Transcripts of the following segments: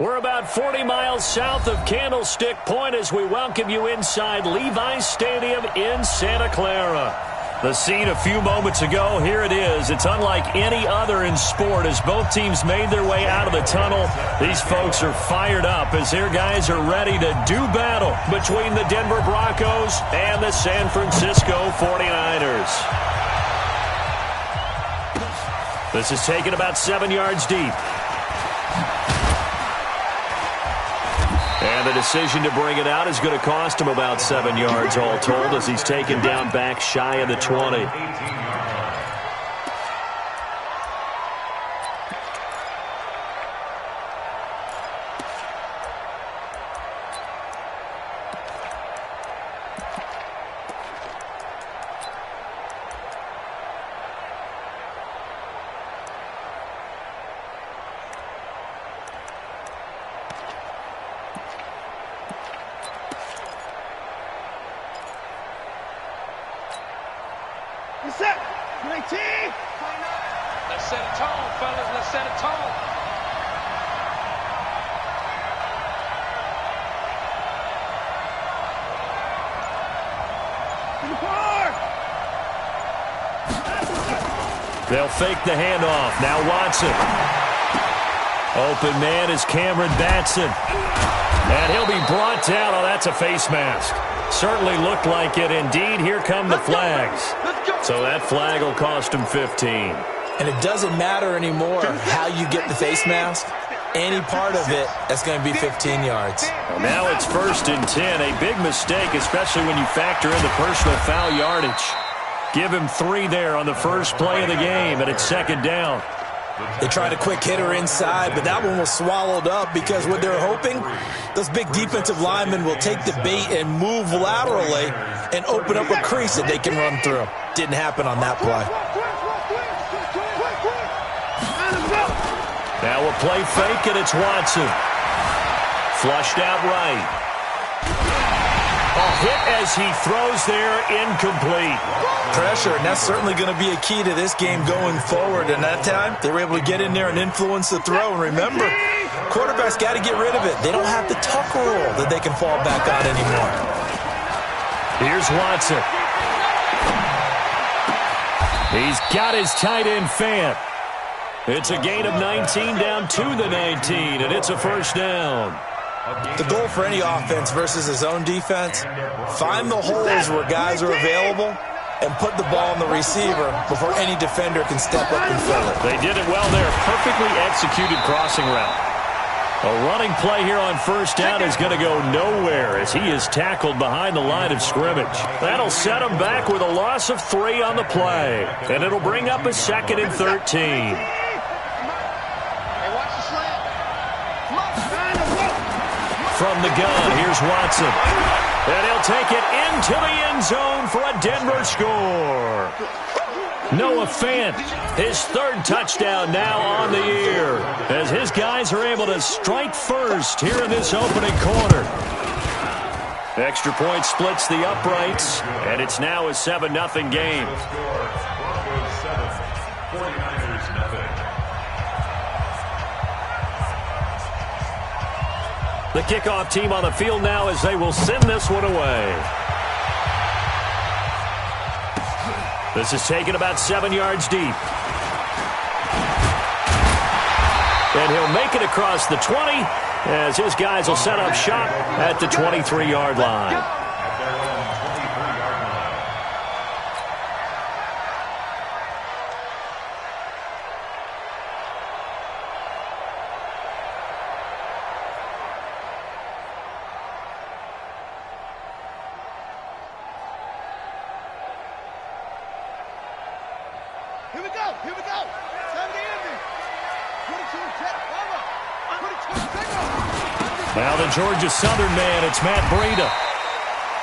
We're about 40 miles south of Candlestick Point as we welcome you inside Levi's Stadium in Santa Clara. The scene a few moments ago, here it is. It's unlike any other in sport as both teams made their way out of the tunnel. These folks are fired up as their guys are ready to do battle between the Denver Broncos and the San Francisco 49ers. This is taken about 7 yards deep. And the decision to bring it out is going to cost him about 7 yards all told as he's taken down back shy of the 20. Set. 19. Let's set a tone, fellas. Let's set a tone. In the park. They'll fake the handoff. Now Watson. Open man is Cameron Batson. And he'll be brought down. Oh, that's a face mask. Certainly looked like it. Indeed, here come the flags. So that flag will cost him 15. And it doesn't matter anymore how you get the face mask. Any part of it, that's going to be 15 yards. Well, now it's 1st and 10. A big mistake, especially when you factor in the personal foul yardage. Give him 3 there on the first play of the game, and it's 2nd down. They tried a quick hitter inside, but that one was swallowed up because what they're hoping, those big defensive linemen will take the bait and move laterally and open up a crease that they can run through. Didn't happen on that play. Now a play fake, and it's Watson. Flushed out right. A hit as he throws there, incomplete. Pressure, and that's certainly going to be a key to this game going forward. And that time, they were able to get in there and influence the throw. And remember, quarterbacks got to get rid of it. They don't have the tuck rule that they can fall back on anymore. Here's Watson. He's got his tight end fan. It's a gain of 19 down to the 19, and it's a 1st down. The goal for any offense versus his own defense, find the holes where guys are available and put the ball on the receiver before any defender can step up and fill it. They did it well there. Perfectly executed crossing route. A running play here on 1st down is going to go nowhere as he is tackled behind the line of scrimmage. That'll set him back with a loss of 3 on the play. And it'll bring up a 2nd and 13. From the gun, here's Watson. And he'll take it into the end zone for a Denver score. Noah Fant, his 3rd touchdown now on the year, as his guys are able to strike first here in this opening quarter. Extra point splits the uprights, and it's now a 7-0 game. The kickoff team on the field now as they will send this one away. This is taken about 7 yards deep. And he'll make it across the 20 as his guys will set up shop at the 23-yard line. Here we go. Here we go. Time to end it. 22 check. Over. 22 single. Now the Georgia Southern man, it's Matt Breida.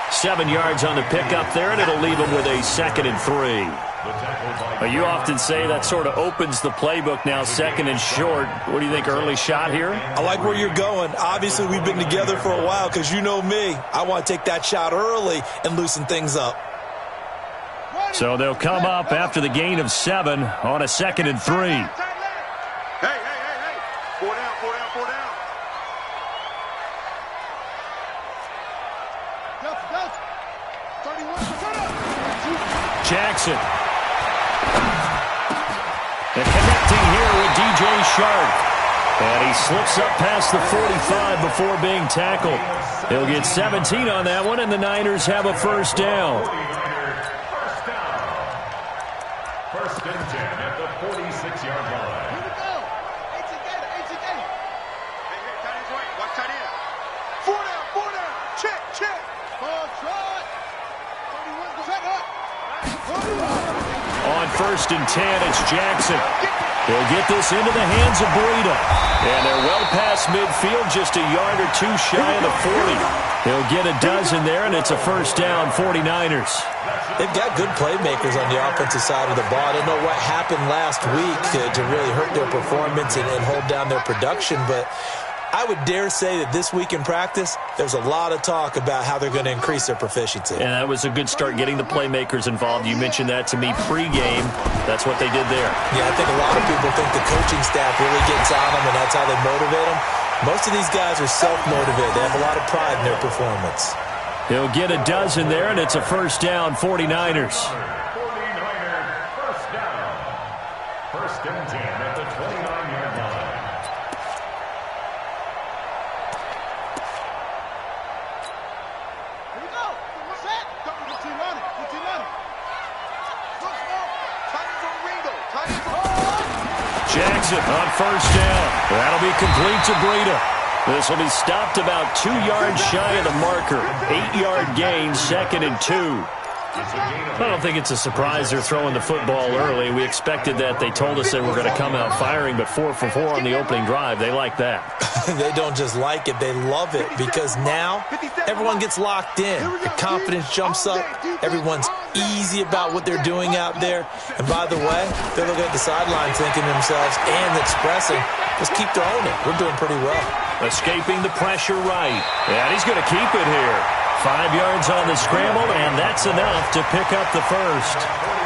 7 yards on the pickup there, and it'll leave him with a 2nd and 3. You often say that sort of opens the playbook now, 2nd and short. What do you think, early shot here? I like where you're going. Obviously, we've been together for a while because you know me. I want to take that shot early and loosen things up. So they'll come up after the gain of 7 on a 2nd and 3. Hey. 4 down. Jackson. And connecting here with DJ Shark. And he slips up past the 45 before being tackled. He'll get 17 on that one, and the Niners have a first down. First and 10 at the 46-yard line. Here we go. It's a game. It's a game. Hey, tight end's right. Watch tight end. Four down. Check. Ball shot. 31, check up. On first and 10, it's Jackson. He'll get this into the hands of Breida. And they're well past midfield, just a yard or two shy of the 40. He'll get a dozen there, and it's a first down, 49ers. They've got good playmakers on the offensive side of the ball. I don't know what happened last week to really hurt their performance and hold down their production, but I would dare say that this week in practice, there's a lot of talk about how they're going to increase their proficiency. And that was a good start, getting the playmakers involved. You mentioned that to me pregame. That's what they did there. Yeah, I think a lot of people think the coaching staff really gets on them, and that's how they motivate them. Most of these guys are self-motivated. They have a lot of pride in their performance. He'll get a dozen there, and it's a first down, 49ers. 49ers, first down. First and 10 at the 29-yard line. Here we go. Set. Good team running. Look, small. Tight end's on Ringo. Tight end's on. Jackson on first down. That'll be complete to Breida. This will be stopped about 2 yards shy of the marker. 8-yard gain, second and 2. I don't think it's a surprise they're throwing the football early. We expected that. They told us they were going to come out firing, but 4 for 4 on the opening drive. They like that. They don't just like it, they love it, because now everyone gets locked in. The confidence jumps up. Everyone's easy about what they're doing out there. And by the way, they're looking at the sideline thinking to themselves and expressing, let's keep throwing it. We're doing pretty well. Escaping the pressure right. And he's going to keep it here. 5 yards on the scramble, and that's enough to pick up the first.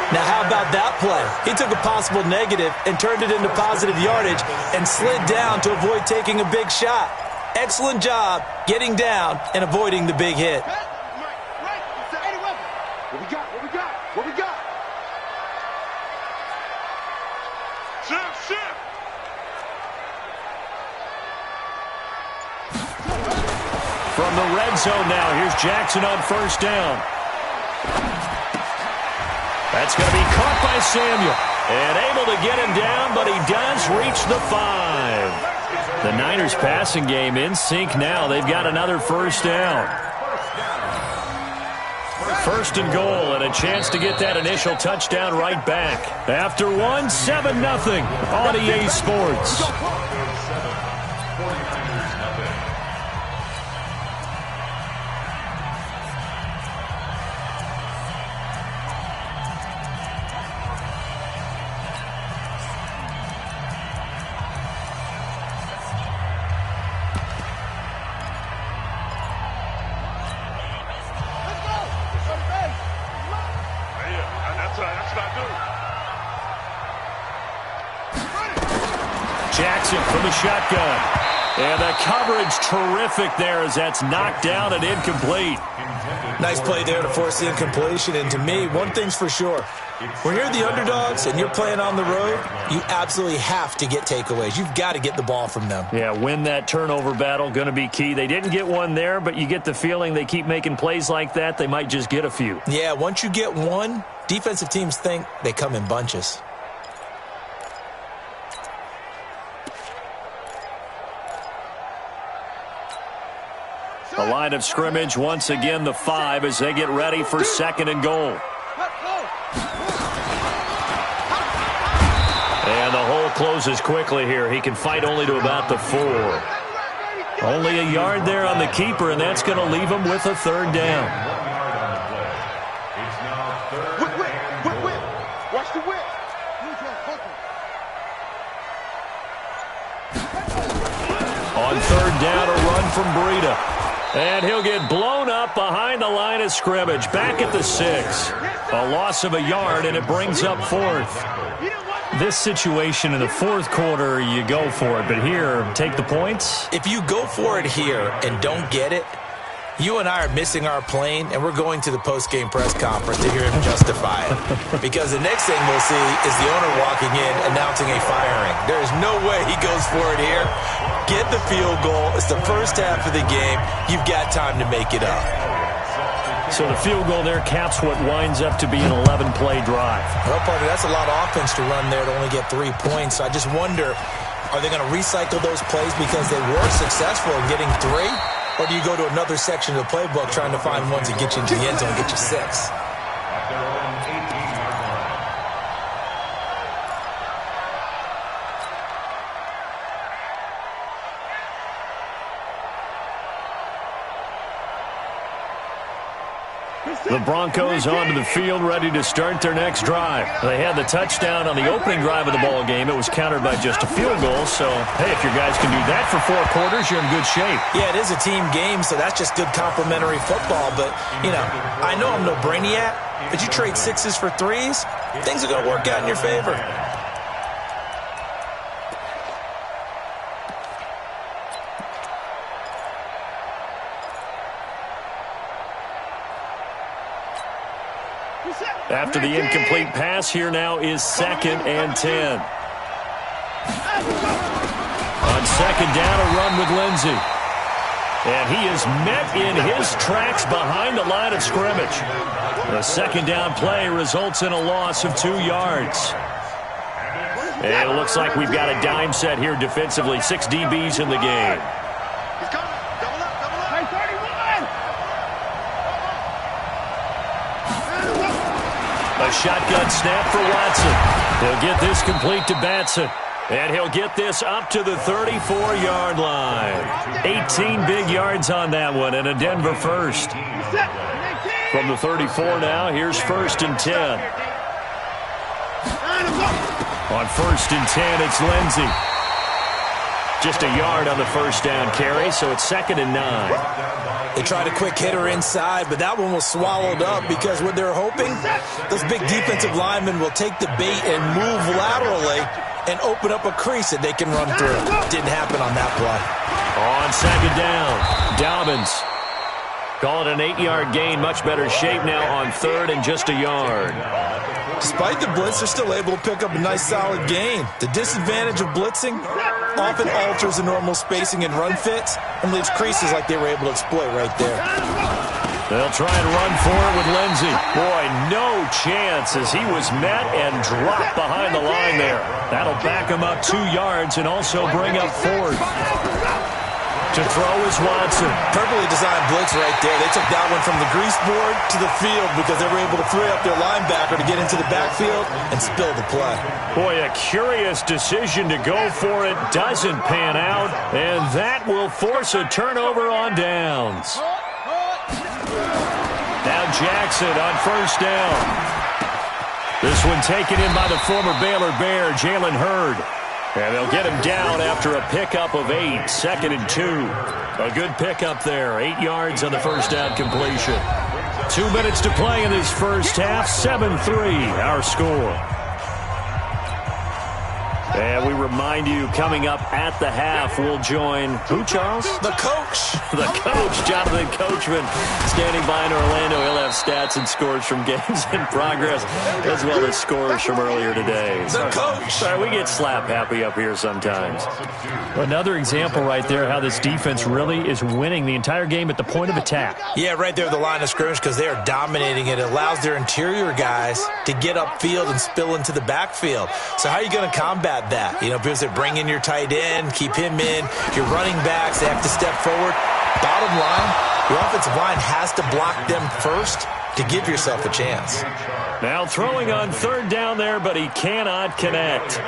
Now, how about that play? He took a possible negative and turned it into positive yardage and slid down to avoid taking a big shot. Excellent job getting down and avoiding the big hit. Right. What we got? Shift. From the red zone now, here's Jackson on first down. That's going to be caught by Samuel. And able to get him down, but he does reach the 5. The Niners passing game in sync now. They've got another first down. First and goal, and a chance to get that initial touchdown right back. After 1, 7-0 on EA Sports. Jackson from the shotgun. And the coverage terrific there as that's knocked down and incomplete. Nice play there to force the incompletion. And to me, one thing's for sure. When you're the underdogs and you're playing on the road, you absolutely have to get takeaways. You've got to get the ball from them. Yeah, win that turnover battle, going to be key. They didn't get one there, but you get the feeling they keep making plays like that, they might just get a few. Yeah, once you get one, defensive teams think they come in bunches. The line of scrimmage, once again, the 5 as they get ready for second and goal. And the hole closes quickly here. He can fight only to about the 4. Only a yard there on the keeper, and that's going to leave him with a third down. Whip. Watch the whip. On third down, a run from Breida. And he'll get blown up behind the line of scrimmage. Back at the 6. A loss of a yard, and it brings up fourth. This situation in the fourth quarter, you go for it. But here, take the points. If you go for it here and don't get it, You and I are missing our plane, and we're going to the post-game press conference to hear him justify it. Because the next thing we'll see is the owner walking in announcing a firing. There is no way he goes for it here. Get the field goal. It's the first half of the game. You've got time to make it up. So the field goal there caps what winds up to be an 11-play drive. Well, Parker, that's a lot of offense to run there to only get 3 points. So I just wonder, are they going to recycle those plays because they were successful in getting 3? Or do you go to another section of the playbook trying to find ones that get you into the end zone and get you 6? The Broncos onto the field, ready to start their next drive. They had the touchdown on the opening drive of the ball game. It was countered by just a field goal. So, hey, if your guys can do that for 4 quarters, you're in good shape. Yeah, it is a team game, so that's just good complimentary football. But, you know, I know I'm no brainiac, but you trade 6s for 3s, things are going to work out in your favor. After the incomplete pass, here now is 2nd and 10. On 2nd down, a run with Lindsey. And he is met in his tracks behind the line of scrimmage. The 2nd down play results in a loss of 2 yards. And it looks like we've got a dime set here defensively. 6 DBs in the game. A shotgun snap for Watson. He'll get this complete to Batson. And he'll get this up to the 34-yard line. 18 big yards on that one, and a Denver first. From the 34 now, here's 1st and 10. On 1st and 10, it's Lindsey. Just a yard on the 1st down carry, so it's 2nd and 9. They tried a quick hitter inside, but that one was swallowed up because what they're hoping, those big defensive linemen will take the bait and move laterally and open up a crease that they can run through. Didn't happen on that play. On 2nd down, Dobbins. Call it an 8-yard gain. Much better shape now on 3rd and just a yard. Despite the blitz, they're still able to pick up a nice solid gain. The disadvantage of blitzing often alters the normal spacing and run fits and leaves creases like they were able to exploit right there. They'll try and run for it with Lindsey. Boy, no chance as he was met and dropped behind the line there. That'll back him up 2 yards and also bring up 4th. To throw is Watson. Perfectly designed blitz right there. They took that one from the grease board to the field because they were able to free up their linebacker to get into the backfield and spill the play. Boy, a curious decision to go for it. Doesn't pan out, and that will force a turnover on downs. Now Jackson on 1st down. This one taken in by the former Baylor Bear, Jalen Hurd. And they'll get him down after a pickup of 8, 2nd and 2. A good pickup there, 8 yards on the 1st down completion. 2 minutes to play in this first half, 7-3 our score. And we remind you, coming up at the half, we'll join who, Charles? The coach. The coach, Jonathan Coachman, standing by in Orlando. He'll have stats and scores from games in progress, as well as scores from earlier today. The coach. Sorry, we get slap happy up here sometimes. Another example right there how this defense really is winning the entire game at the point of attack. Yeah, right there at the line of scrimmage because they are dominating it. It allows their interior guys to get upfield and spill into the backfield. So how are you going to combat that? You know, because they bring in your tight end, keep him in. Your running backs, they have to step forward. Bottom line, your offensive line has to block them first to give yourself a chance. Now throwing on 3rd down there, but he cannot connect.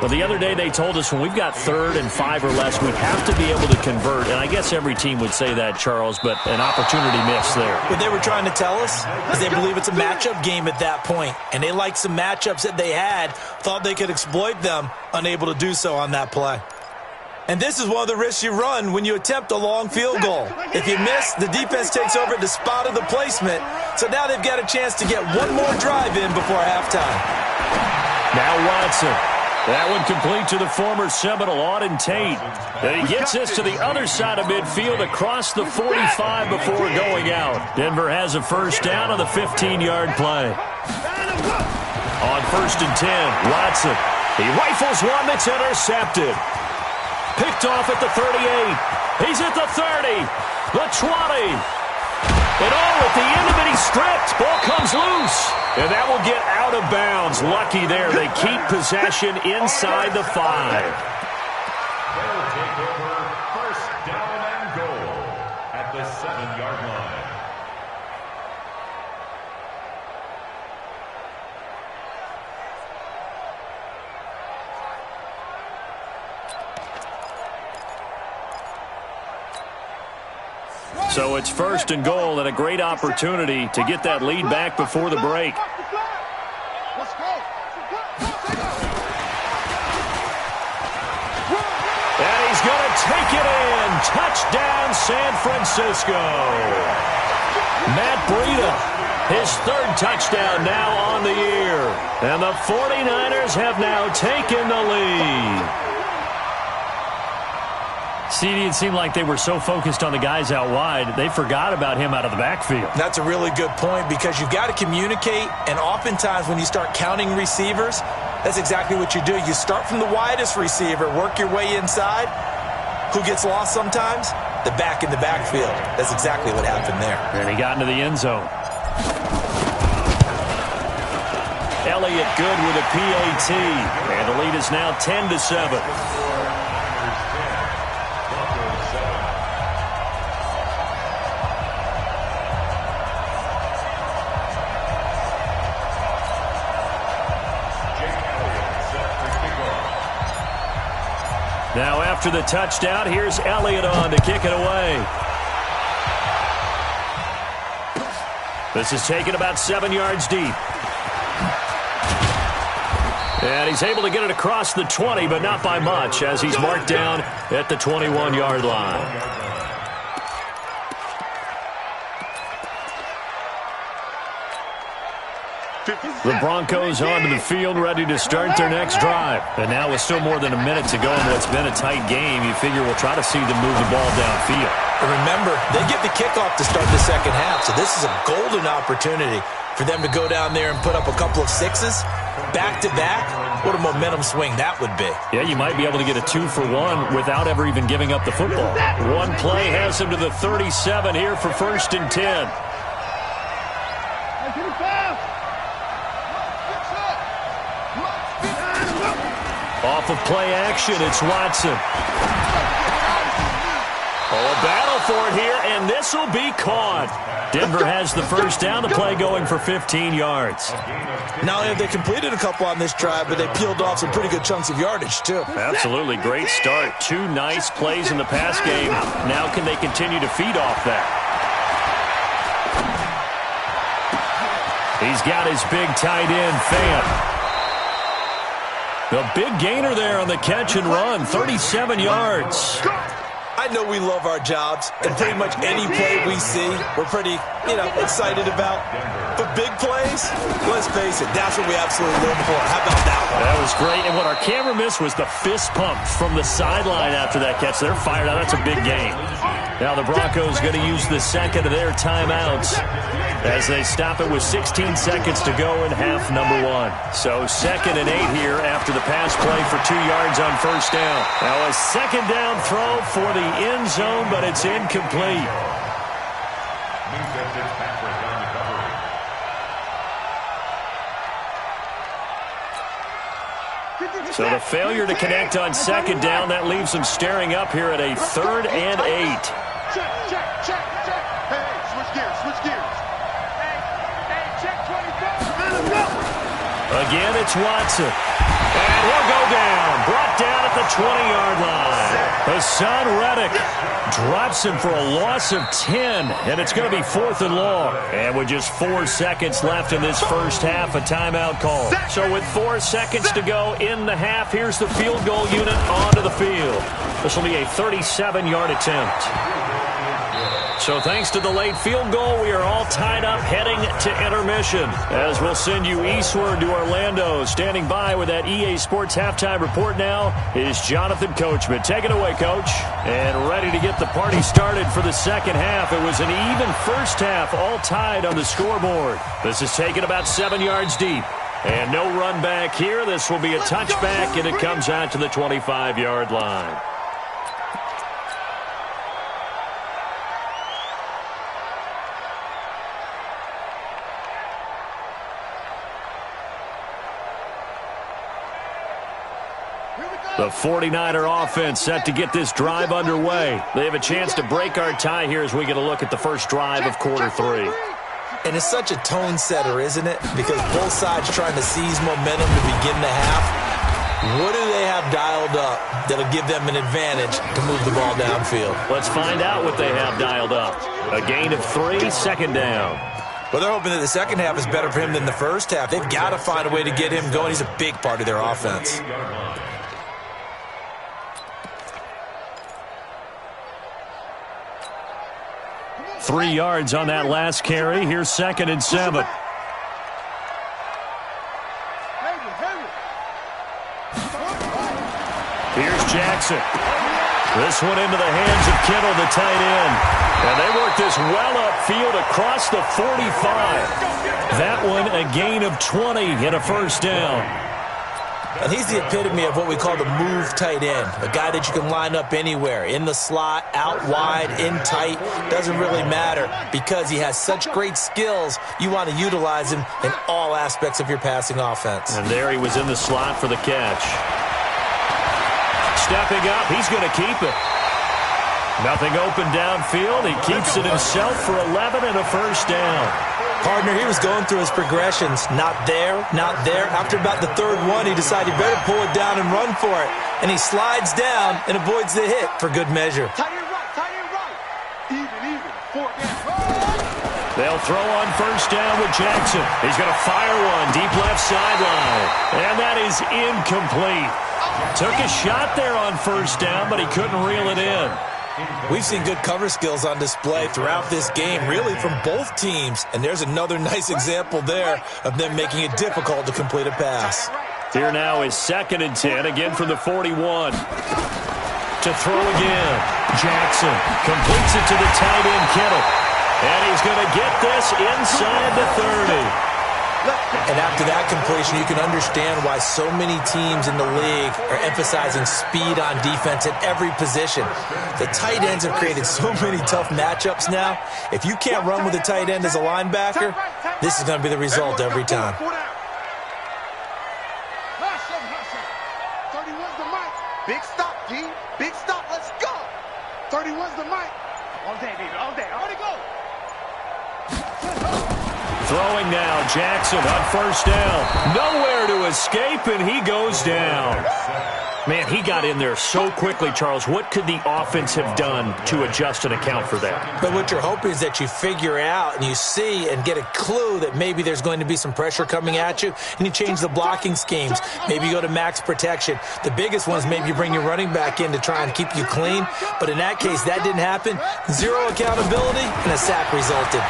Well, the other day they told us when we've got 3rd and 5 or less, we have to be able to convert. And I guess every team would say that, Charles, but an opportunity missed there. What they were trying to tell us is they believe it's a matchup game at that point. And they liked some matchups that they had, thought they could exploit them, unable to do so on that play. And this is one of the risks you run when you attempt a long field goal. If you miss, the defense takes over at the spot of the placement. So now they've got a chance to get one more drive in before halftime. Now Watson. That one complete to the former Seminole, Auden Tate. And he gets this to the other side of midfield across the 45 before going out. Denver has a first down on the 15-yard play. On 1st and 10, Watson. He rifles one that's intercepted. Picked off at the 38. He's at the 30. The 20. And at the end of it, he's stripped. Ball comes loose. And that will get out of bounds. Lucky there. They keep possession inside the 5. They'll take over 1st down and goal at the 7-yard line. So it's 1st and goal and a great opportunity to get that lead back before the break. And he's going to take it in. Touchdown, San Francisco. Matt Breida, his 3rd touchdown now on the year. And the 49ers have now taken the lead. CD, it seemed like they were so focused on the guys out wide, they forgot about him out of the backfield. That's a really good point because you've got to communicate, and oftentimes when you start counting receivers, that's exactly what you do. You start from the widest receiver, work your way inside. Who gets lost sometimes? The back in the backfield. That's exactly what happened there. And he got into the end zone. Elliott good with a PAT, and the lead is now 10-7. Now after the touchdown, here's Elliott on to kick it away. This is taken about 7 yards deep. And he's able to get it across the 20, but not by much, as he's marked down at the 21-yard line. The Broncos onto the field, ready to start their next drive. And now with still more than a minute to go in what's been a tight game, you figure we'll try to see them move the ball downfield. And remember, they get the kickoff to start the second half, so this is a golden opportunity for them to go down there and put up a couple of sixes back-to-back. What a momentum swing that would be. Yeah, you might be able to get a 2-for-1 without ever even giving up the football. One play has him to the 37 here for 1st and 10. Off of play action, it's Watson. A battle for it here, and this will be caught. Denver has the first down. The play going for 15 yards. Not only have they completed a couple on this drive, but they peeled off some pretty good chunks of yardage, too. Absolutely. Great start. 2 nice plays in the pass game. Now can they continue to feed off that? He's got his big tight end, Fant. The big gainer there on the catch and run, 37 yards. I know we love our jobs, and pretty much any play we see, we're pretty, excited about. But big plays, let's face it, that's what we absolutely live for. How about that one? That was great, and what our camera missed was the fist pump from the sideline after that catch. They're fired out. That's a big game. Now the Broncos going to use the second of their timeouts as they stop it with 16 seconds to go in half number 1. So 2nd and 8 here after the pass play for 2 yards on first down. Now a second down throw for the end zone, but it's incomplete. So the failure to connect on second down, that leaves them staring up here at a 3rd and 8. Check. Hey, switch gears. Hey, check 24. Again, it's Watson. And he'll go down. Brought down at the 20-yard line. Hassan Reddick drops him for a loss of 10. And it's going to be 4th and long. And with just 4 seconds left in this first half, a timeout call. So with 4 seconds to go in the half, here's the field goal unit onto the field. This will be a 37-yard attempt. So thanks to the late field goal, we are all tied up heading to intermission. As we'll send you eastward to Orlando. Standing by with that EA Sports halftime report now is Jonathan Coachman. Take it away, Coach. And ready to get the party started for the second half. It was an even first half, all tied on the scoreboard. This is taken about 7 yards deep. And no run back here. This will be a touchback, and it comes out to the 25-yard line. The 49er offense set to get this drive underway. They have a chance to break our tie here as we get a look at the first drive of quarter 3. And it's such a tone setter, isn't it? Because both sides trying to seize momentum to begin the half. What do they have dialed up that'll give them an advantage to move the ball downfield? Let's find out what they have dialed up. A gain of 3, second down. Well, they're hoping that the second half is better for him than the first half. They've got to find a way to get him going. He's a big part of their offense. 3 yards on that last carry. Here's 2nd and 7. Here's Jackson. This one into the hands of Kittle, the tight end. And they work this well upfield across the 45. That one a gain of 20 and a first down. And he's the epitome of what we call the move tight end, a guy that you can line up anywhere, in the slot, out wide, in tight, doesn't really matter because he has such great skills. You want to utilize him in all aspects of your passing offense. And there he was in the slot for the catch. Stepping up, he's going to keep it. Nothing open downfield. He keeps it himself for 11 and a first down. Partner, he was going through his progressions. Not there, not there. After about the third one, he decided he better pull it down and run for it. And he slides down and avoids the hit for good measure. Tight end right, tight end right. Even, 4 down. They'll throw on first down with Jackson. He's going to fire one deep left sideline. And that is incomplete. Took a shot there on first down, but he couldn't reel it in. We've seen good cover skills on display throughout this game, really from both teams. And there's another nice example there of them making it difficult to complete a pass. Here now is 2nd and 10, again from the 41. To throw again. Jackson completes it to the tight end, Kittle. And he's going to get this inside the 30. And after that completion, you can understand why so many teams in the league are emphasizing speed on defense at every position. The tight ends have created so many tough matchups now. If you can't run with a tight end as a linebacker, this is going to be the result every time. 31's the mic. Big stop, G. Big stop. Let's go. 31's the mic. All day, baby. All day. Already go. Throwing now, Jackson on first down. Nowhere to escape, and he goes down. Man, he got in there so quickly, Charles. What could the offense have done to adjust and account for that? But what you're hoping is that you figure out and you see and get a clue that maybe there's going to be some pressure coming at you, and you change the blocking schemes. Maybe you go to max protection. The biggest one is maybe you bring your running back in to try and keep you clean. But in that case, that didn't happen. Zero accountability, and a sack resulted.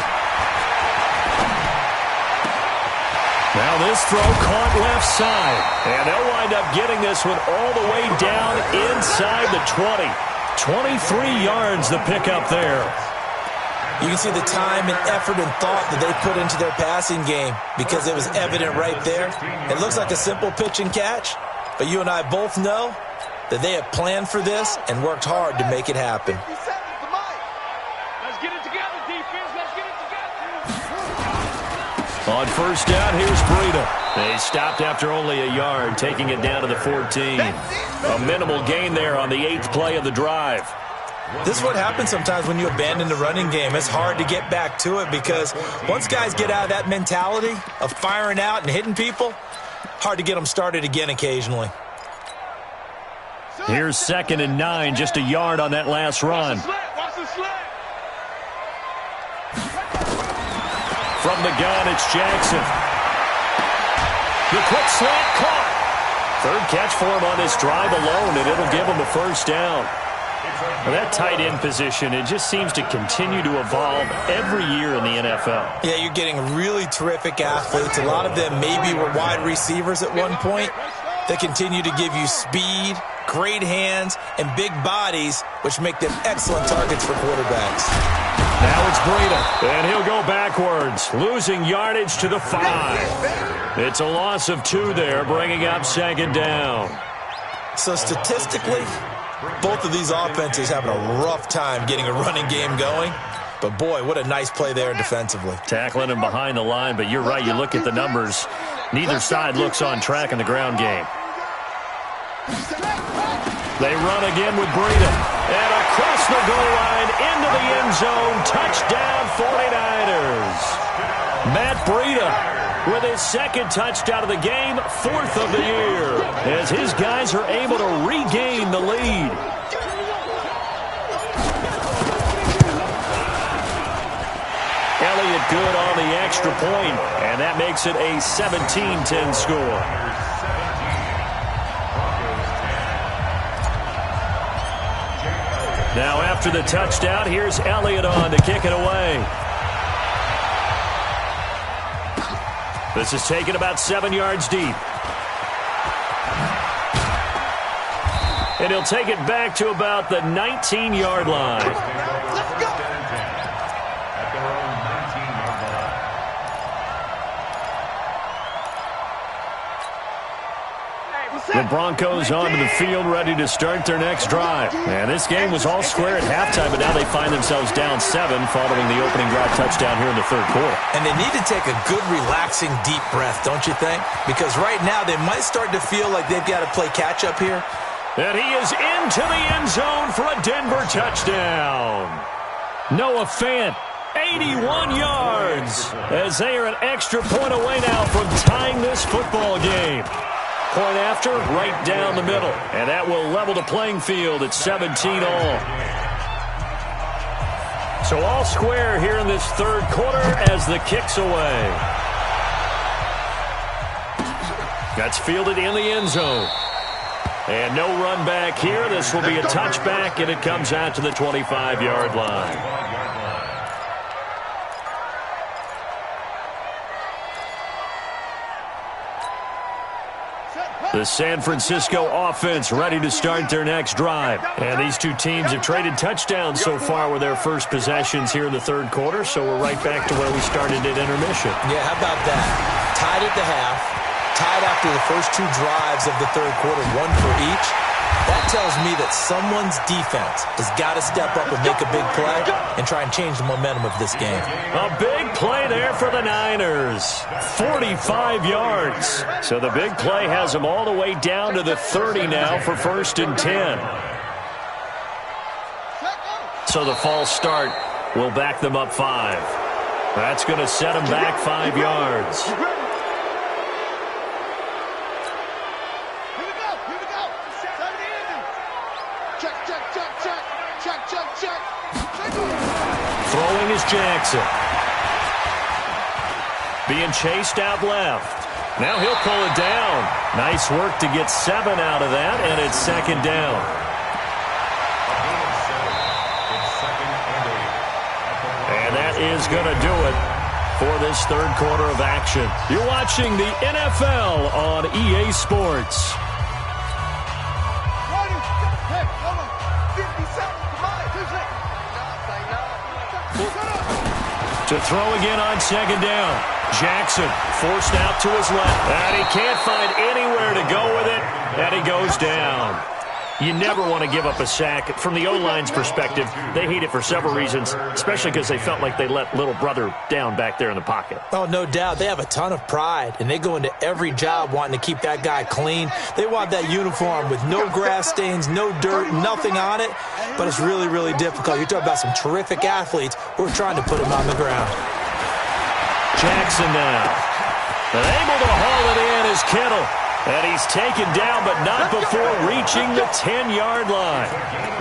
Now this throw caught left side. And they'll wind up getting this one all the way down inside the 20. 23 yards the pickup there. You can see the time and effort and thought that they put into their passing game because it was evident right there. It looks like a simple pitch and catch, but you and I both know that they have planned for this and worked hard to make it happen. Let's get it together, defense. Let's get it together. On first down, here's Breida. They stopped after only a yard, taking it down to the 14. A minimal gain there on the 8th play of the drive. This is what happens sometimes when you abandon the running game. It's hard to get back to it because once guys get out of that mentality of firing out and hitting people, hard to get them started again occasionally. Here's 2nd and 9, just a yard on that last run. Watch the slant. From the gun, it's Jackson. The quick slant caught. Third catch for him on this drive alone, and it'll give him a first down. Well, that tight end position, it just seems to continue to evolve every year in the NFL. Yeah, you're getting really terrific athletes. A lot of them maybe were wide receivers at one point. They continue to give you speed, great hands, and big bodies, which make them excellent targets for quarterbacks. Now it's Breida, and he'll go backwards, losing yardage to the 5. It's a loss of 2 there, bringing up second down. So statistically, both of these offenses having a rough time getting a running game going. But, boy, what a nice play there defensively. Tackling him behind the line, but you're right. You look at the numbers. Neither side looks on track in the ground game. They run again with Breida. And across the goal line, into the end zone. Touchdown, 49ers. Matt Breida with his second touchdown of the game, 4th of the year, as his guys are able to regain the lead. Elliott good on the extra point, and that makes it a 17-10 score. Now after the touchdown, here's Elliott on to kick it away. This is taken about 7 yards deep. And he'll take it back to about the 19-yard line. Let's go. The Broncos onto the field, ready to start their next drive. And this game was all square at halftime, but now they find themselves down 7 following the opening drive touchdown here in the 3rd quarter. And they need to take a good, relaxing, deep breath, don't you think? Because right now they might start to feel like they've got to play catch-up here. And he is into the end zone for a Denver touchdown. Noah Fant, 81 yards, as they are an extra point away now from tying this football game. Point after, right down the middle. And that will level the playing field at 17 all. So all square here in this 3rd quarter as the kick's away. That's fielded in the end zone. And no run back here. This will be a touchback, and it comes out to the 25-yard line. The San Francisco offense ready to start their next drive. And these two teams have traded touchdowns so far with their first possessions here in the 3rd quarter, so we're right back to where we started at intermission. Yeah, how about that? Tied at the half, tied after the first 2 drives of the 3rd quarter, 1 for each. That tells me that someone's defense has got to step up and make a big play and try and change the momentum of this game. A big play there for the Niners. 45 yards. So the big play has them all the way down to the 30 now for 1st and 10. So the false start will back them up 5. That's going to set them back 5 yards. Throwing is Jackson. Being chased out left. Now he'll pull it down. Nice work to get 7 out of that, and it's 2nd down. And that is going to do it for this 3rd quarter of action. You're watching the NFL on EA Sports. To throw again on 2nd down. Jackson forced out to his left. And he can't find anywhere to go with it. And he goes down. You never want to give up a sack. From the O-line's perspective, they hate it for several reasons, especially because they felt like they let little brother down back there in the pocket. Oh, no doubt. They have a ton of pride, and they go into every job wanting to keep that guy clean. They want that uniform with no grass stains, no dirt, nothing on it, but it's really, really difficult. You're talking about some terrific athletes who are trying to put him on the ground. Jackson now. And able to haul it in is Kittle. And he's taken down, but not before reaching the 10-yard line.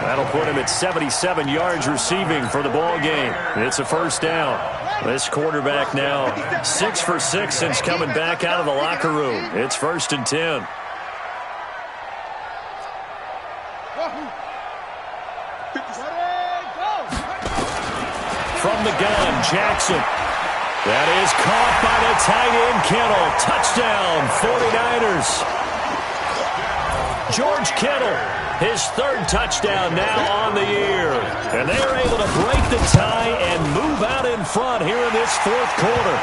That'll put him at 77 yards receiving for the ball game. It's a 1st down. This quarterback now 6 for 6 since coming back out of the locker room. It's 1st and 10. From the gun, Jackson. That is caught by the tight end, Kittle. Touchdown, 49ers. George Kittle, his third touchdown now on the year. And they are able to break the tie and move out in front here in this fourth quarter.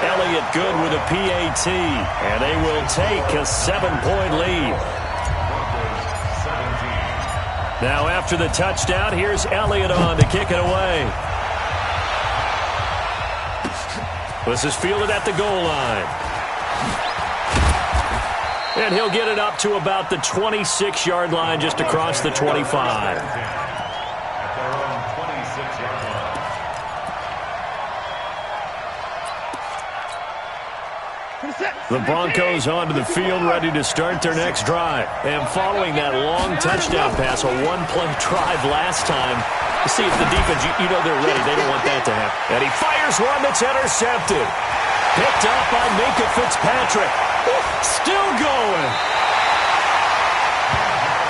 Elliott good with a PAT, and they will take a 7-point lead. Now after the touchdown, here's Elliott on to kick it away. This is fielded at the goal line. And he'll get it up to about the 26-yard line, just across the 25. The Broncos onto the field, ready to start their next drive. And following that long touchdown pass, a one-play drive last time, to see if the defense, you know they're ready. They don't want that to happen. And he fires one that's intercepted. Picked up by Minkah Fitzpatrick. Still going.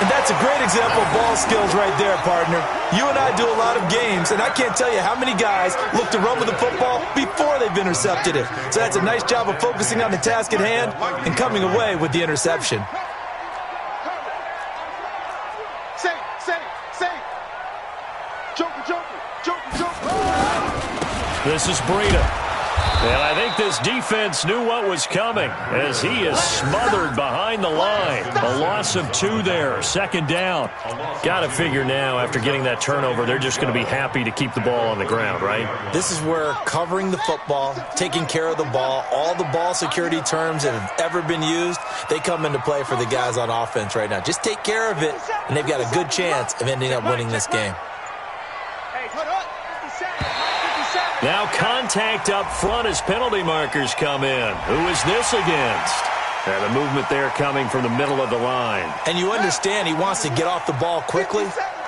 And that's a great example of ball skills right there, partner. You and I do a lot of games, and I can't tell you how many guys look to run with the football before they've intercepted it. So that's a nice job of focusing on the task at hand and coming away with the interception. This is Breida. And I think this defense knew what was coming as he is smothered behind the line. A loss of 2 there, second down. Got to figure now, after getting that turnover, they're just going to be happy to keep the ball on the ground, right? This is where covering the football, taking care of the ball, all the ball security terms that have ever been used, they come into play for the guys on offense right now. Just take care of it, and they've got a good chance of ending up winning this game. Now contact up front as penalty markers come in. Who is this against? And the movement there coming from the middle of the line. And you understand he wants to get off the ball quickly,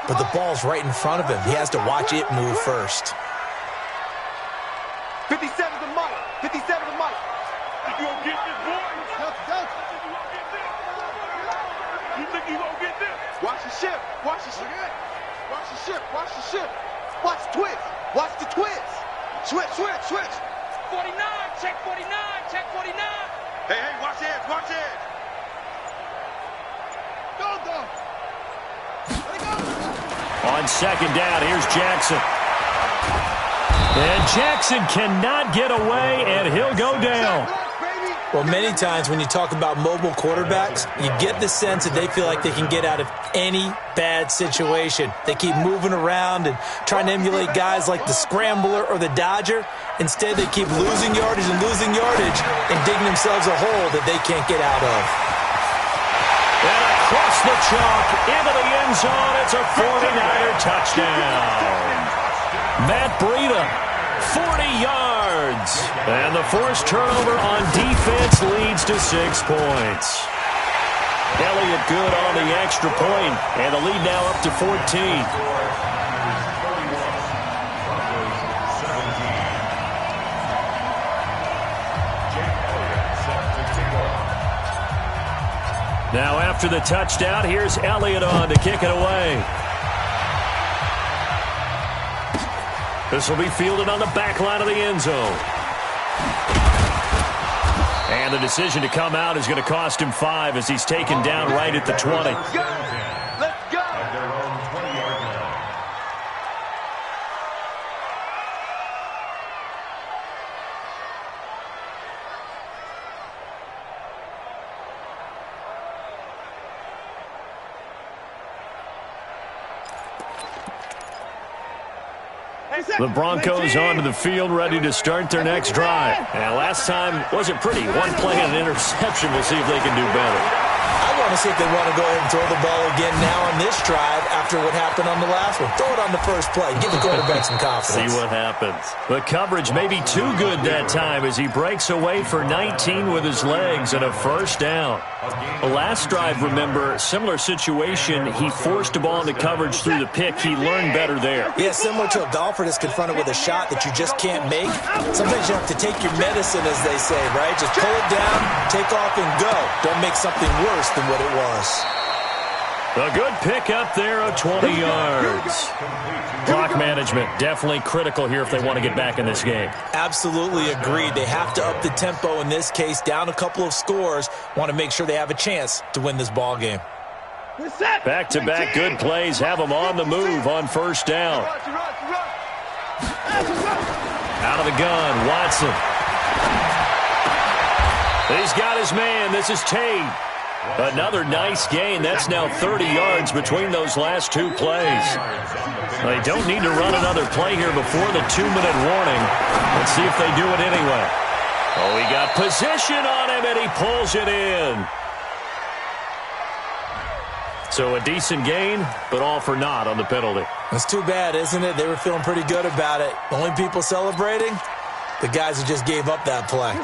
but the ball's right in front of him. He has to watch it move first. 57 to Mike. 57 to Mike. You gonna get this, boy? You think you gonna get this? Watch the ship. Watch the ship. Watch the ship. Watch the ship. Watch the twist. Watch the twist. Switch, switch, switch. 49, check 49, check 49. Hey, watch it, watch it. Go. Let it go. On second down, here's Jackson. And Jackson cannot get away, and he'll go down. Well, many times when you talk about mobile quarterbacks, you get the sense that they feel like they can get out of any bad situation. They keep moving around and trying to emulate guys like the scrambler or the dodger. Instead, they keep losing yardage and digging themselves a hole that they can't get out of. And across the chalk, into the end zone, it's a 49er touchdown. Matt Breida, 40 yards. And the forced turnover on defense leads to 6 points. Elliott good on the extra point, and the lead now up to 14. Now after the touchdown, here's Elliott on to kick it away. This will be fielded on the back line of the end zone. And the decision to come out is going to cost him 5 as he's taken down right at the 20. Let's go. At their own 20-yard line. The Broncos onto the field, ready to start their next drive. And last time wasn't pretty. One play and an interception. We'll see if they can do better. I want to see if they want to go ahead and throw the ball again now on this drive after what happened on the last one. Throw it on the first play. Give the quarterback some confidence. See what happens. The coverage may be too good that time as he breaks away for 19 with his legs and a first down. The last drive, remember, similar situation. He forced the ball into coverage through the pick. He learned better there. Yeah, similar to a golfer that's confronted with a shot that you just can't make. Sometimes you have to take your medicine, as they say, right? Just pull it down, take off, and go. Don't make something worse than what it was. A good pick up there of 20 yards. Clock management, definitely critical here if they want to get back in this game. Absolutely agreed. They have to up the tempo in this case, down a couple of scores. Want to make sure they have a chance to win this ball game. Back-to-back good plays have them on the move on first down. Out of the gun, Watson. He's got his man. This is Tate. Another nice gain. That's now 30 yards between those last two plays. They don't need to run another play here before the 2-minute warning. Let's see if they do it anyway. Oh, he got position on him, and he pulls it in. So a decent gain, but all for naught on the penalty. That's too bad, isn't it? They were feeling pretty good about it. The only people celebrating, the guys who just gave up that play.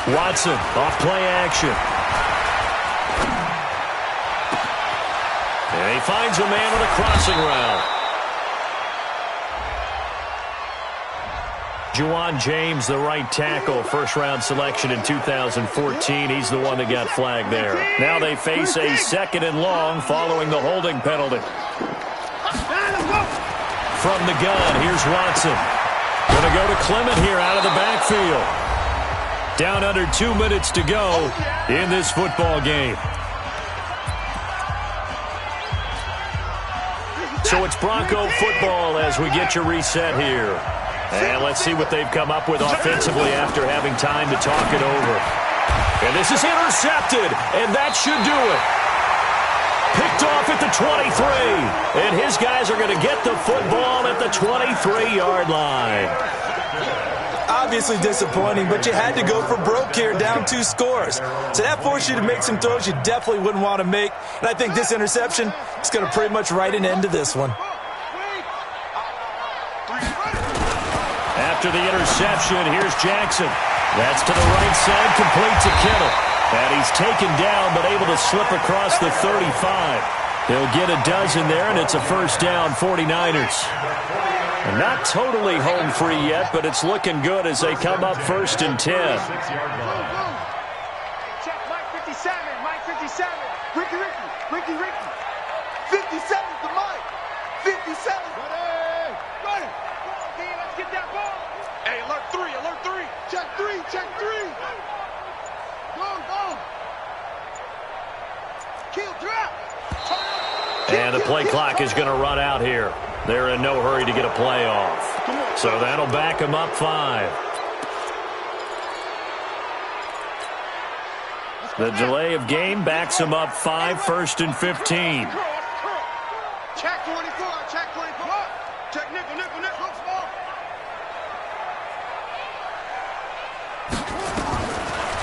Watson, off play action. And he finds a man on a crossing route. Juwan James, the right tackle, first-round selection in 2014. He's the one that got flagged there. Now they face a 2nd and long following the holding penalty. From the gun, here's Watson. Going to go to Clement here out of the backfield. Down under 2 minutes to go in this football game. So it's Bronco football as we get you reset here. And let's see what they've come up with offensively after having time to talk it over. And this is intercepted, and that should do it. Picked off at the 23, and his guys are going to get the football at the 23-yard line. Obviously disappointing, but you had to go for broke here, down 2 scores. So that forced you to make some throws you definitely wouldn't want to make. And I think this interception is going to pretty much write an end to this one. After the interception, here's Jackson. That's to the right side, complete to Kittle. And he's taken down, but able to slip across the 35. He'll get a dozen there, and it's a first down, 49ers. And not totally home free yet, but it's looking good as they come up 1st and 10. Check Mike 57, Mike 57. Ricky. 57's the Mike. 57. Got it. Let's get that ball. Hey, alert 3. Check 3. Go. Kill, drop. And the play clock is going to run out here. They're in no hurry to get a play off. So that'll back them up 5. The delay of game backs them up 5, 1st and 15. Check 24. Check nickel.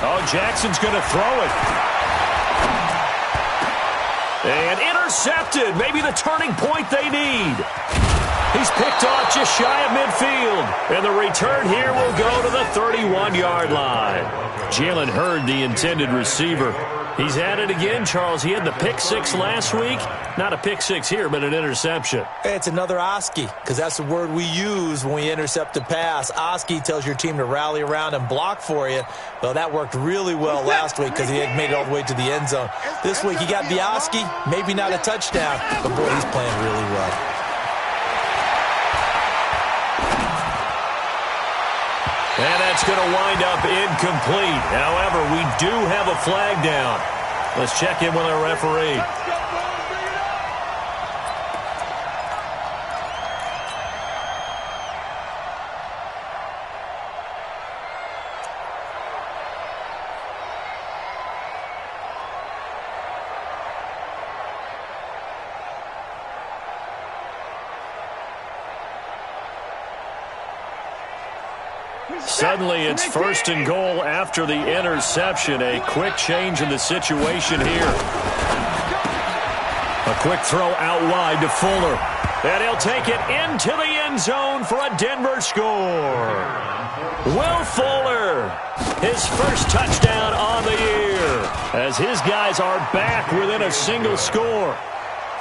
Oh, Jackson's going to throw it. And intercepted. Maybe the turning point they need. He's picked off just shy of midfield. And the return here will go to the 31-yard line. Jalen Hurd, the intended receiver. He's at it again, Charles. He had the pick 6 last week. Not a pick 6 here, but an interception. It's another Oski, because that's the word we use when we intercept a pass. Oski tells your team to rally around and block for you. Well, that worked really well last week because he had made it all the way to the end zone. This week he got the Oski, maybe not a touchdown, but boy, he's playing really well. And that's going to wind up incomplete. However, we do have a flag down. Let's check in with our referee. Suddenly, it's 1st and goal after the interception. A quick change in the situation here. A quick throw out wide to Fuller. And he'll take it into the end zone for a Denver score. Will Fuller, his first touchdown on the year, as his guys are back within a single score.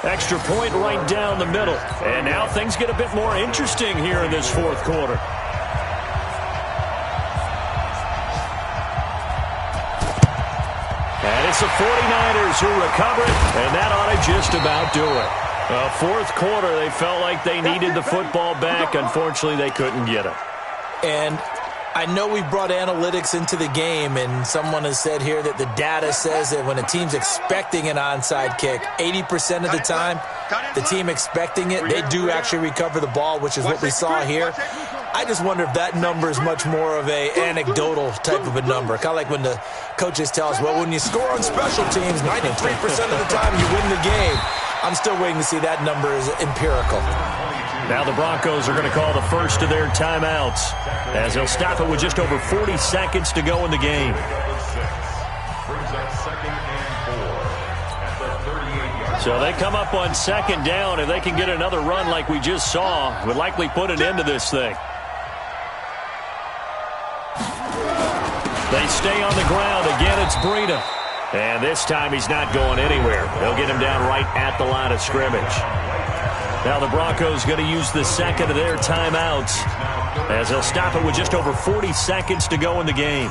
Extra point right down the middle. And now things get a bit more interesting here in this 4th quarter. It's the 49ers who recover it, and that ought to just about do it. Fourth quarter, they felt like they needed the football back. Unfortunately, they couldn't get it. And I know we brought analytics into the game, and someone has said here that the data says that when a team's expecting an onside kick, 80% of the time, the team expecting it, they do actually recover the ball, which is what we saw here. I just wonder if that number is much more of a anecdotal type of a number. Kind of like when the coaches tell us, well, when you score on special teams, 93% of the time you win the game. I'm still waiting to see that number is empirical. Now the Broncos are going to call the first of their timeouts as they'll stop it with just over 40 seconds to go in the game. So they come up on second down. If they can get another run like we just saw, it would likely put an end to this thing. They stay on the ground. Again, it's Breida. And this time he's not going anywhere. They'll get him down right at the line of scrimmage. Now the Broncos going to use the second of their timeouts as they'll stop it with just over 40 seconds to go in the game.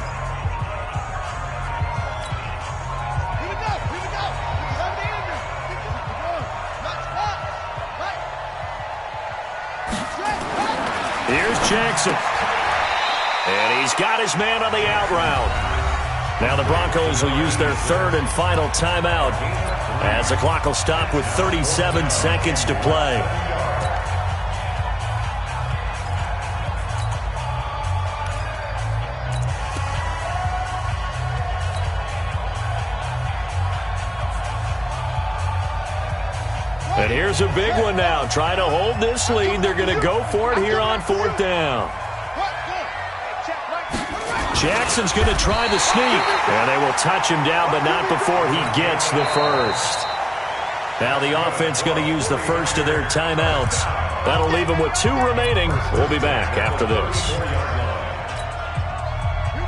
Here's Jackson. And he's got his man on the out route. Now the Broncos will use their third and final timeout as the clock will stop with 37 seconds to play. And here's a big one now. Trying to hold this lead. They're going to go for it here on fourth down. Jackson's going to try the sneak. And they will touch him down, but not before he gets the first. Now the offense going to use the first of their timeouts. That'll leave them with 2 remaining. We'll be back after this.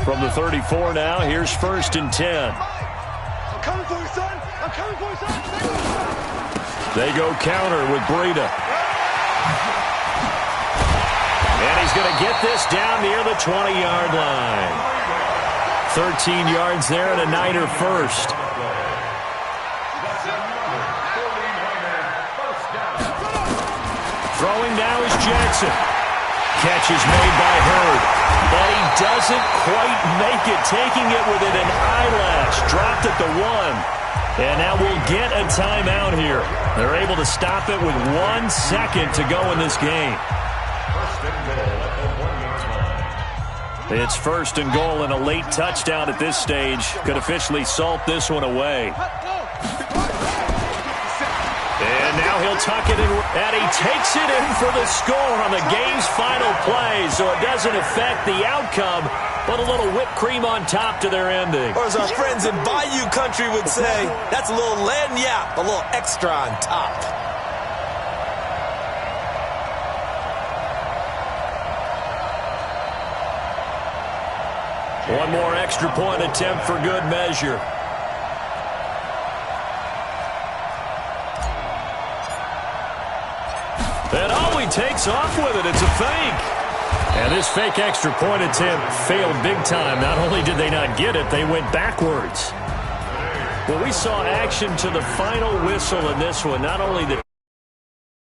From the 34 now, here's first and 10. I'm coming for you, son. I'm coming for you, son. They go counter with Breida. And he's going to get this down near the 20-yard line. 13 yards there and a Niner first. Throwing now is Jackson. Catch is made by Hurd. And he doesn't quite make it, taking it within an eyelash. Dropped at the 1. And now we'll get a timeout here. They're able to stop it with 1 second to go in this game. It's first and goal, and a late touchdown at this stage could officially salt this one away. And now he'll tuck it in, and he takes it in for the score on the game's final play, so it doesn't affect the outcome, but a little whipped cream on top to their ending. Or as our friends in Bayou Country would say, that's a little lagniappe, a little extra on top. One more extra point attempt for good measure. And oh, he takes off with it. It's a fake. And this fake extra point attempt failed big time. Not only did they not get it, they went backwards. Well, we saw action to the final whistle in this one. Not only the